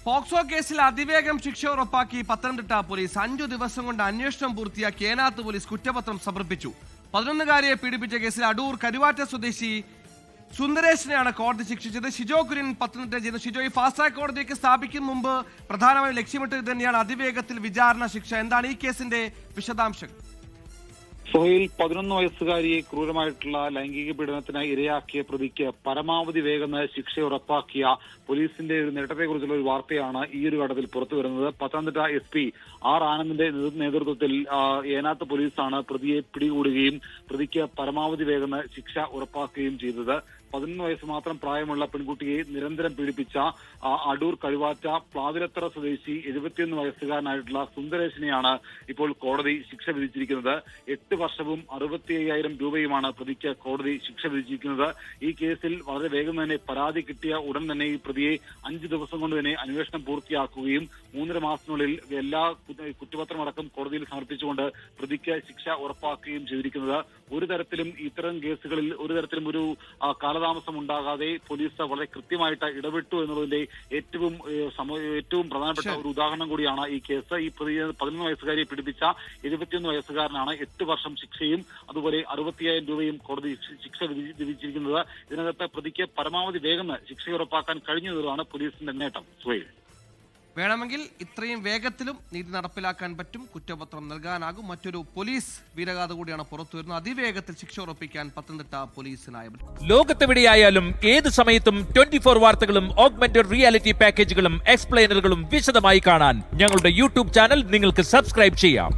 POCSO കേസിൽ അതിവേഗം ശിക്ഷ ഉറപ്പാക്കി പത്തനംതിട്ട പോലീസ് 5 ദിവസം കൊണ്ട് അന്വേഷണം പൂർത്തിയാക്കി ഏനാത്ത് പോലീസ് കുറ്റപത്രം സമർപ്പിച്ചു. 11-കാരിയെ പീഡിപ്പിച്ച കേസിൽ അടൂർ കരുവാറ്റ സ്വദേശി സുന്ദരേഷിനെയാണ് കോടതി ശിക്ഷിച്ചത്. ഷിജോ കുര്യൻ പത്തനംതിട്ട ചെയ്യുന്നു. ഷിജോ, ഈ ഫാസ്റ്റ് ട്രാക്ക് കോടതിക്ക് സ്ഥാപിക്കും മുമ്പ് പ്രധാനമായും ലക്ഷ്യമിട്ടത് തന്നെയാണ് അതിവേഗത്തിൽ വിചാരണ ശിക്ഷ. എന്താണ് ഈ കേസിന്റെ വിശദാംശങ്ങൾ? സോയിൽ 11 വയസ്സുകാരിയെ ക്രൂരമായിട്ടുള്ള ലൈംഗിക പീഡനത്തിന് ഇരയാക്കിയ പ്രതിക്ക് പരമാവധി വേഗം ശിക്ഷ ഉറപ്പാക്കിയ പോലീസിന്റെ ഒരു നേട്ടത്തെക്കുറിച്ചുള്ള ഒരു വാർത്തയാണ് ഈ ഒരു ഘട്ടത്തിൽ പുറത്തു വരുന്നത്. പത്തനംതിട്ട SP R ആനന്ദിന്റെ നേതൃത്വത്തിൽ ഏനാത്ത് പോലീസാണ് പ്രതിയെ പിടികൂടുകയും പ്രതിക്ക് പരമാവധി വേഗം ശിക്ഷ ഉറപ്പാക്കുകയും ചെയ്തത്. 11 വയസ്സ് മാത്രം പ്രായമുള്ള പെൺകുട്ടിയെ നിരന്തരം പീഡിപ്പിച്ച അടൂർ കഴുവാറ്റ പ്ലാതിരത്തറ സ്വദേശി 71 വയസ്സുകാരനായിട്ടുള്ള സുന്ദരേഷിനെയാണ് ഇപ്പോൾ കോടതി ശിക്ഷ വിധിച്ചിരിക്കുന്നത്. 8 വർഷവും 65,000 രൂപയുമാണ് പ്രതിക്ക് കോടതി ശിക്ഷ വിധിച്ചിരിക്കുന്നത്. ഈ കേസിൽ വളരെ വേഗം തന്നെ പരാതി കിട്ടിയ ഉടൻ തന്നെ ഈ പ്രതിയെ 5 ദിവസം കൊണ്ട് തന്നെ അന്വേഷണം പൂർത്തിയാക്കുകയും 3.5 മാസത്തിനുള്ളിൽ എല്ലാ കുറ്റപത്രമടക്കം കോടതിയിൽ സമർപ്പിച്ചുകൊണ്ട് പ്രതിക്ക് ശിക്ഷ ഉറപ്പാക്കുകയും ചെയ്തിരിക്കുന്നത്. ഒരു തരത്തിലും ഇത്തരം കേസുകളിൽ ഒരു തരത്തിലും ഒരു കാലതാമസം ഉണ്ടാകാതെ പോലീസ് വളരെ കൃത്യമായിട്ട് ഇടപെട്ടു എന്നുള്ളതിന്റെ ഏറ്റവും പ്രധാനപ്പെട്ട ഒരു ഉദാഹരണം കൂടിയാണ് ഈ കേസ്. ഈ 11 വയസ്സുകാരിയെ പീഡിപ്പിച്ച 71 വയസ്സുകാരനാണ് 8 വർഷം ശിക്ഷയും അതുപോലെ 65,000 രൂപയും കോടതി ശിക്ഷ വിധിച്ചിരിക്കുന്നത്. ഇതിനകത്ത് പ്രതിക്ക് പരമാവധി വേഗം ശിക്ഷ ഉറപ്പാക്കാൻ കഴിഞ്ഞതാണ് പോലീസിന്റെ നേട്ടം. സുഹൈൽ, വേണമെങ്കിൽ ഇത്രയും വേഗത്തിലും നീതി നടപ്പിലാക്കാൻ പറ്റും, കുറ്റപത്രം നൽകാനാകും. മറ്റൊരു പോലീസ് വീരഗാഥ കൂടിയാണ് പുറത്തുവരുന്നത്. അതിവേഗത്തിൽ ശിക്ഷ ഉറപ്പിക്കാൻ പത്തനംതിട്ട പോലീസിനായി. ലോകത്തെവിടെയായാലും ഏത് സമയത്തും 24 വാർത്തകളും ഓഗ്മെന്റഡ് റിയാലിറ്റി പാക്കേജുകളും എക്സ്പ്ലെയിനറുകളും വിശദമായി കാണാൻ ഞങ്ങളുടെ YouTube ചാനൽ നിങ്ങൾക്ക് സബ്സ്ക്രൈബ് ചെയ്യാം.